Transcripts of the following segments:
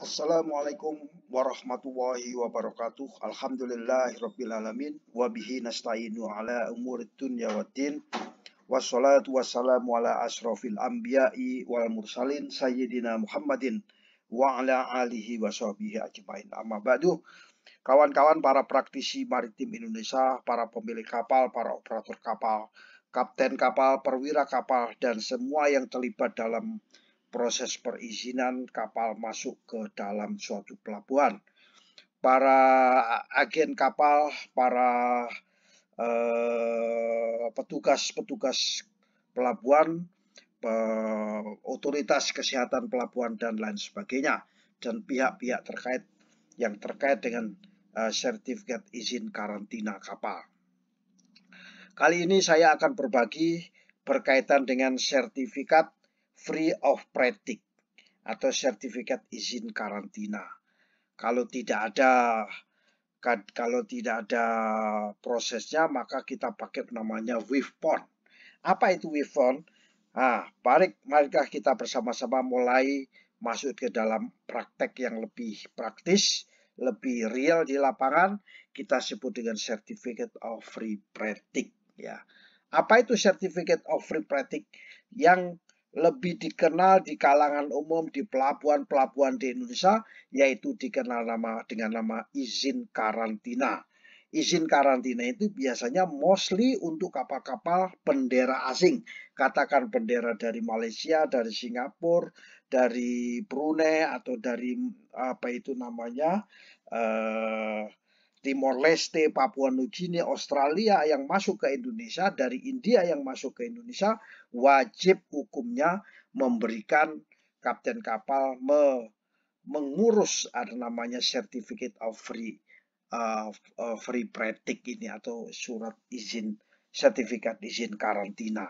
Assalamualaikum warahmatullahi wabarakatuh. Alhamdulillahirrabbilalamin. Wabihi nasta'inu ala umurid dunya waddin. Wassalatu wassalamu ala asrafil anbiya'i wal mursalin sayyidina Muhammadin wa ala alihi wa sahbihi ajmain. Amma ba'du. Kawan-kawan para praktisi maritim Indonesia, para pemilik kapal, para operator kapal, kapten kapal, perwira kapal, dan semua yang terlibat dalam proses perizinan kapal masuk ke dalam suatu pelabuhan. Para agen kapal, para petugas-petugas pelabuhan, otoritas kesehatan pelabuhan, dan lain sebagainya, dan pihak-pihak terkait yang terkait dengan sertifikat izin karantina kapal. Kali ini saya akan berbagi berkaitan dengan sertifikat free of practice atau sertifikat izin karantina. Kalau tidak ada prosesnya, maka kita pakai namanya WIFPON. Apa itu WIFPON? Marilah kita bersama-sama mulai masuk ke dalam praktek yang lebih praktis, lebih real di lapangan. Kita sebut dengan Certificate of Free Practice. Ya, apa itu Certificate of Free Practice? Yang lebih dikenal di kalangan umum di pelabuhan-pelabuhan di Indonesia, yaitu dikenal dengan nama izin karantina. Izin karantina itu biasanya mostly untuk kapal-kapal bendera asing. Katakan bendera dari Malaysia, dari Singapura, dari Brunei, atau dari Timor Leste, Papua Nugini, Australia yang masuk ke Indonesia, dari India yang masuk ke Indonesia, wajib hukumnya memberikan kapten kapal mengurus ada namanya Certificate of Free Practice ini, atau surat izin, sertifikat izin karantina.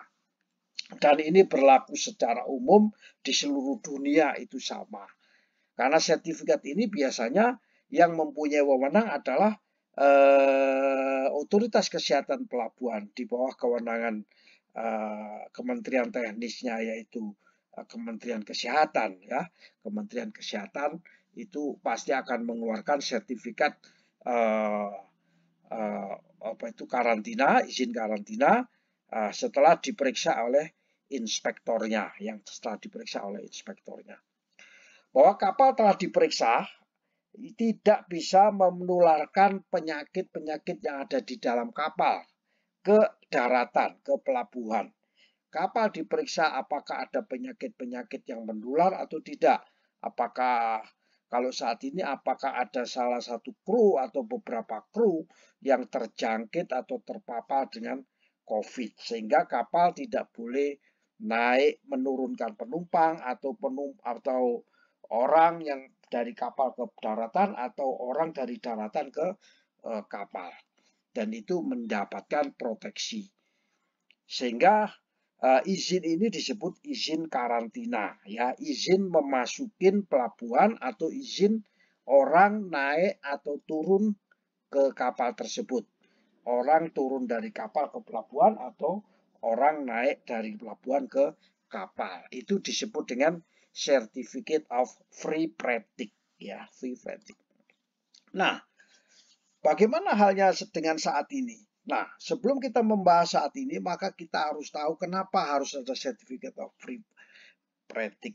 Dan ini berlaku secara umum di seluruh dunia itu sama. Karena sertifikat ini biasanya yang mempunyai wewenang adalah otoritas kesehatan pelabuhan di bawah kewenangan kementerian teknisnya, yaitu Kementerian Kesehatan. Ya, Kementerian Kesehatan itu pasti akan mengeluarkan sertifikat karantina, izin karantina, setelah diperiksa oleh inspektornya, bahwa kapal telah diperiksa tidak bisa menularkan penyakit-penyakit yang ada di dalam kapal ke daratan, ke pelabuhan. Kapal diperiksa apakah ada penyakit-penyakit yang menular atau tidak. Kalau saat ini apakah ada salah satu kru atau beberapa kru yang terjangkit atau terpapar dengan COVID, sehingga kapal tidak boleh naik menurunkan penumpang atau orang yang dari kapal ke daratan atau orang dari daratan ke kapal, dan itu mendapatkan proteksi. Sehingga izin ini disebut izin karantina, ya, izin memasukin pelabuhan atau izin orang naik atau turun ke kapal tersebut. Orang turun dari kapal ke pelabuhan atau orang naik dari pelabuhan ke kapal. Itu disebut dengan Certificate of Free Practice, ya, free practice. Nah, bagaimana halnya dengan saat ini? Nah, sebelum kita membahas saat ini, maka kita harus tahu kenapa harus ada Certificate of Free Practice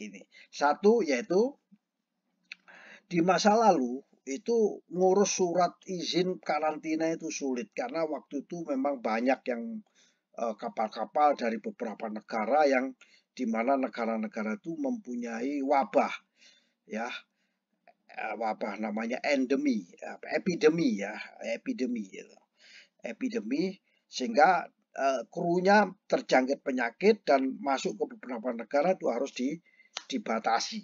ini. Satu, yaitu di masa lalu itu ngurus surat izin karantina itu sulit, karena waktu itu memang banyak yang kapal-kapal dari beberapa negara yang di mana negara-negara itu mempunyai wabah, ya, wabah namanya epidemi, sehingga krunya terjangkit penyakit dan masuk ke beberapa negara itu harus dibatasi.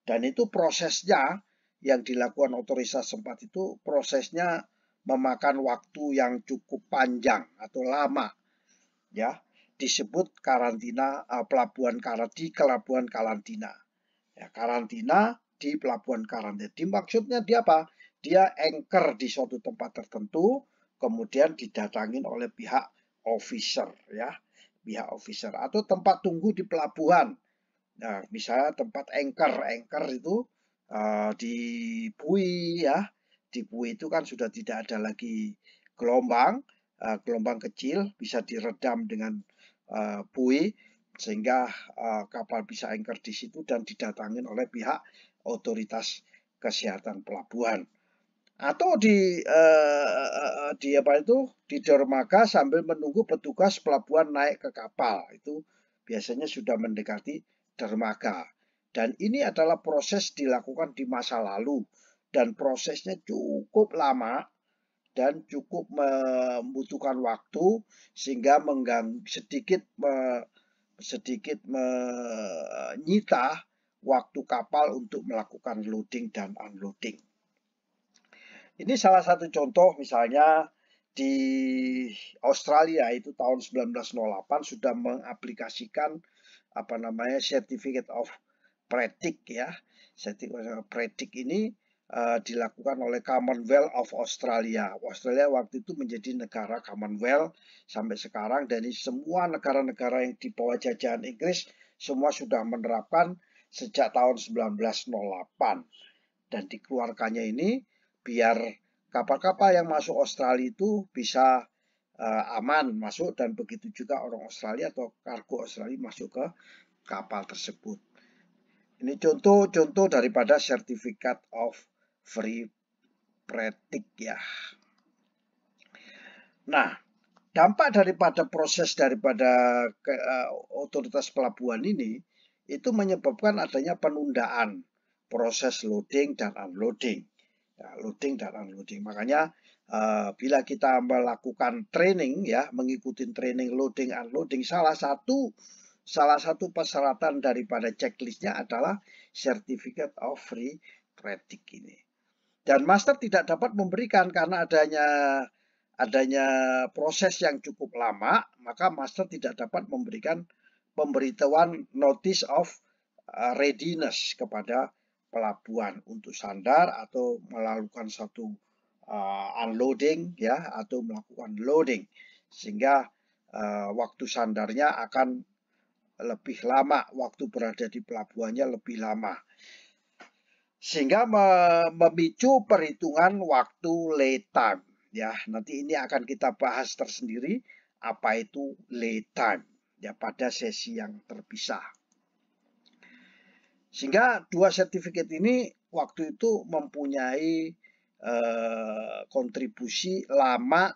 Dan itu prosesnya yang dilakukan otoritas tempat itu prosesnya memakan waktu yang cukup panjang atau lama, ya, disebut karantina pelabuhan karantina. Ya, karantina di pelabuhan karantina. Maksudnya dia apa? Dia anchor di suatu tempat tertentu, kemudian didatangin oleh pihak officer, ya, pihak officer, atau tempat tunggu di pelabuhan. Nah, misalnya tempat anchor itu di buoy ya. Di buoy itu kan sudah tidak ada lagi gelombang, gelombang kecil bisa diredam dengan buoy sehingga kapal bisa anchor di situ dan didatangin oleh pihak otoritas kesehatan pelabuhan. Atau di dermaga sambil menunggu petugas pelabuhan naik ke kapal. Itu biasanya sudah mendekati dermaga. Dan ini adalah proses dilakukan di masa lalu dan prosesnya cukup lama dan cukup membutuhkan waktu sehingga sedikit menyita waktu kapal untuk melakukan loading dan unloading. Ini salah satu contoh misalnya di Australia itu tahun 1908 sudah mengaplikasikan Certificate of Pratic ya. Certificate of Pratic ini dilakukan oleh Commonwealth of Australia. Australia waktu itu menjadi negara Commonwealth sampai sekarang, dan semua negara-negara yang di bawah jajahan Inggris semua sudah menerapkan sejak tahun 1908. Dan dikeluarkannya ini biar kapal-kapal yang masuk Australia itu bisa aman masuk, dan begitu juga orang Australia atau kargo Australia masuk ke kapal tersebut. Ini contoh-contoh daripada Certificate of Free Pratic ya. Nah, dampak daripada proses daripada otoritas pelabuhan ini itu menyebabkan adanya penundaan proses loading dan unloading. Ya, loading dan unloading. Makanya bila kita melakukan training ya, mengikuti training loading unloading, salah satu persyaratan daripada checklistnya adalah Certificate of Free Pratic ini. Dan master tidak dapat memberikan karena adanya proses yang cukup lama, maka master tidak dapat memberikan pemberitahuan notice of readiness kepada pelabuhan untuk sandar atau melakukan satu unloading ya, atau melakukan loading, sehingga waktu sandarnya akan lebih lama, waktu berada di pelabuhannya lebih lama, sehingga memicu perhitungan waktu lay time ya. Nanti ini akan kita bahas tersendiri apa itu lay time ya pada sesi yang terpisah. Sehingga dua sertifikat ini waktu itu mempunyai kontribusi lama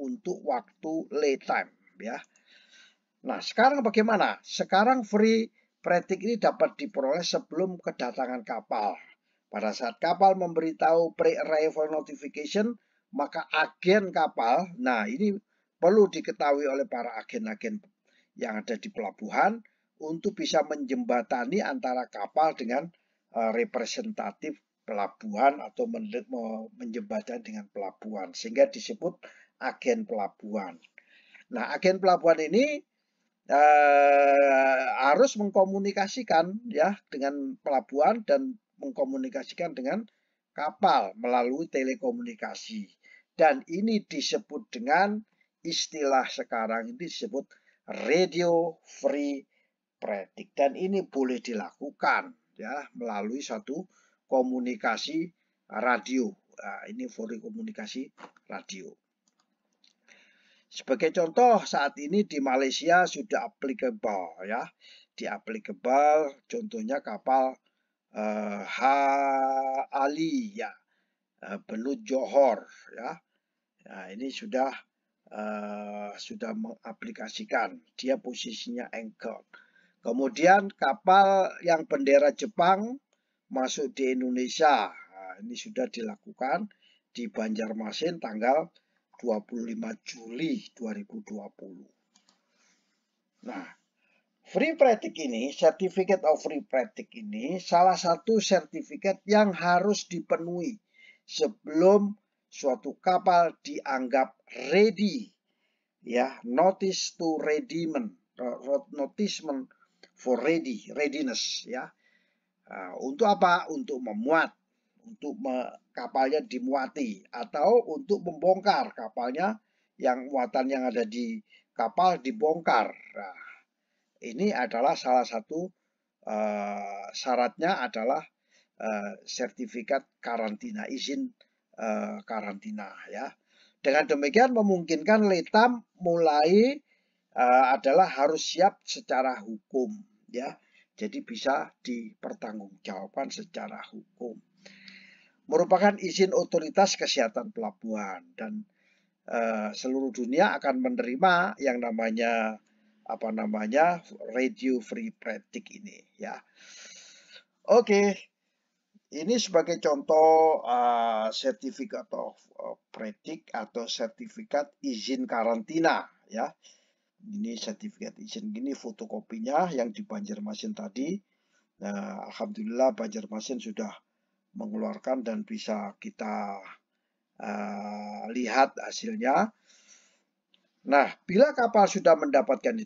untuk waktu lay time ya. Nah, sekarang bagaimana? Sekarang free pratic ini dapat diperoleh sebelum kedatangan kapal. Pada saat kapal memberitahu pre-arrival notification, maka agen kapal, nah ini perlu diketahui oleh para agen-agen yang ada di pelabuhan untuk bisa menjembatani antara kapal dengan representatif pelabuhan atau menjembatani dengan pelabuhan, sehingga disebut agen pelabuhan. Nah, agen pelabuhan ini harus mengkomunikasikan ya dengan pelabuhan dan mengkomunikasikan dengan kapal melalui telekomunikasi, dan ini disebut dengan istilah sekarang ini disebut radio free pratic, dan ini boleh dilakukan ya melalui satu komunikasi radio. Nah, ini free komunikasi radio. Sebagai contoh, saat ini di Malaysia sudah applicable ya. Di applicable contohnya kapal Ali ya, Belut Johor ya. Nah, ini sudah mengaplikasikan, dia posisinya anchor. Kemudian kapal yang bendera Jepang masuk di Indonesia. Nah, ini sudah dilakukan di Banjarmasin tanggal 25 Juli 2020. Nah, Free Pratic ini, Certificate of Free Pratic ini salah satu sertifikat yang harus dipenuhi sebelum suatu kapal dianggap ready ya, notice to readiment, noticement for readiness ya. Untuk apa? Untuk memuat, untuk kapalnya dimuati, atau untuk membongkar kapalnya, yang muatan yang ada di kapal dibongkar. Nah, ini adalah salah satu syaratnya adalah sertifikat karantina, izin karantina ya. Dengan demikian memungkinkan Letam mulai adalah harus siap secara hukum ya. Jadi bisa dipertanggungjawabkan secara hukum. Merupakan izin otoritas kesehatan pelabuhan dan seluruh dunia akan menerima yang namanya radio free practice ini ya. Oke. Ini sebagai contoh sertifikat of practice atau sertifikat izin karantina ya. Ini sertifikat izin gini fotokopinya yang di Banjarmasin tadi. Nah, alhamdulillah Banjarmasin sudah mengeluarkan dan bisa kita lihat hasilnya. Nah, bila kapal sudah mendapatkan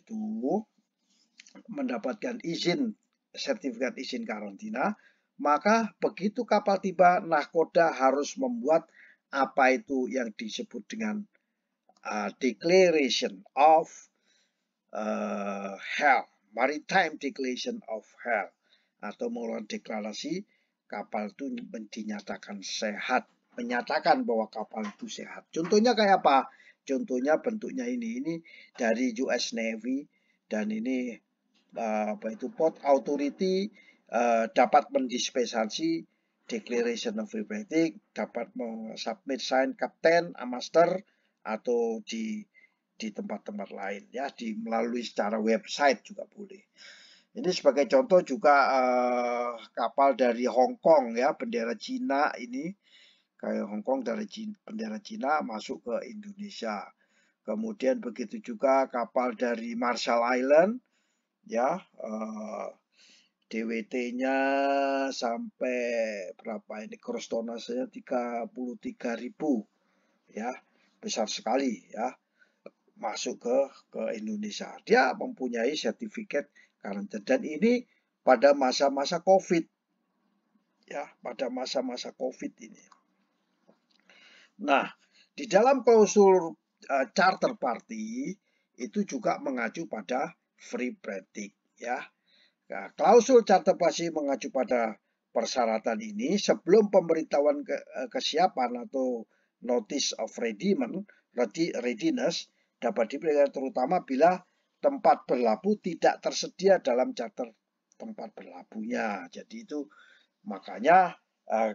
sertifikat izin karantina, maka begitu kapal tiba, nahkoda harus membuat apa itu yang disebut dengan Declaration of Health, Maritime Declaration of Health, atau mengeluarkan deklarasi kapal itu dinyatakan sehat, menyatakan bahwa kapal itu sehat. Contohnya kayak apa? Contohnya bentuknya ini dari US Navy, dan ini Port Authority dapat mendispensasi Declaration of Free Practice, dapat mensubmit sign Kapten, Master, atau di tempat-tempat lain ya, melalui secara website juga boleh. Ini sebagai contoh juga kapal dari Hong Kong ya, bendera Cina ini, kayak Hong Kong dari bendera Cina masuk ke Indonesia. Kemudian begitu juga kapal dari Marshall Island ya, DWT-nya sampai berapa ini, gross tonnage-nya 33.000 ya, besar sekali ya, masuk ke Indonesia. Dia mempunyai sertifikat karantina, dan ini pada masa-masa COVID ya, pada masa-masa COVID ini. Nah, di dalam klausul charter party itu juga mengacu pada free practice ya. Nah, klausul charter party mengacu pada persyaratan ini sebelum pemberitahuan kesiapan atau notice of readiness dapat diberikan, terutama bila tempat berlabuh tidak tersedia dalam charter tempat berlabuhnya. Jadi itu makanya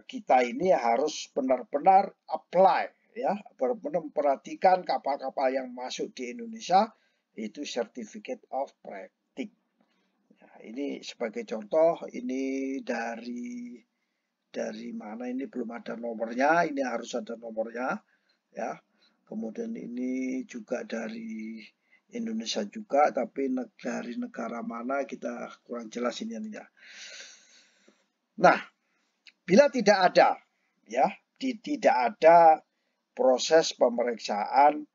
kita ini harus benar-benar apply ya, benar-benar memperhatikan kapal-kapal yang masuk di Indonesia itu certificate of practice. Nah, ini sebagai contoh, ini dari mana, ini belum ada nomornya, ini harus ada nomornya ya. Kemudian ini juga dari Indonesia juga, tapi dari negara mana kita kurang jelas ini ya. Nah, bila tidak ada proses pemeriksaan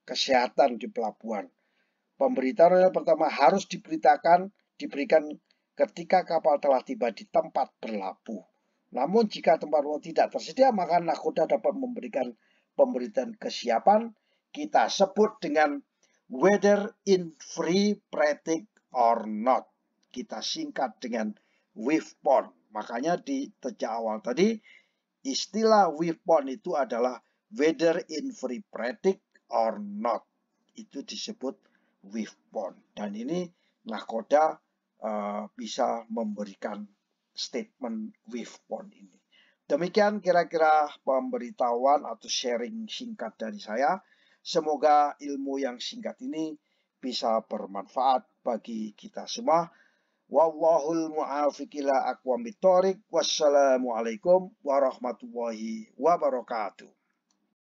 kesehatan di pelabuhan, pemberitahuan yang pertama harus diberikan ketika kapal telah tiba di tempat berlabuh. Namun jika tempat berlabuh tidak tersedia, maka nahkoda dapat memberikan pemberitaan kesiapan, kita sebut dengan whether in free practice or not. Kita singkat dengan WIFPON. Makanya di sejak awal tadi, istilah WIFPON itu adalah whether in free practice or not. Itu disebut WIFPON. Dan ini nahkoda bisa memberikan statement WIFPON ini. Demikian kira-kira pemberitahuan atau sharing singkat dari saya. Semoga ilmu yang singkat ini bisa bermanfaat bagi kita semua. Wallahul mu'afiq ila aqwamit thoriq. Wassalamualaikum warahmatullahi wabarakatuh.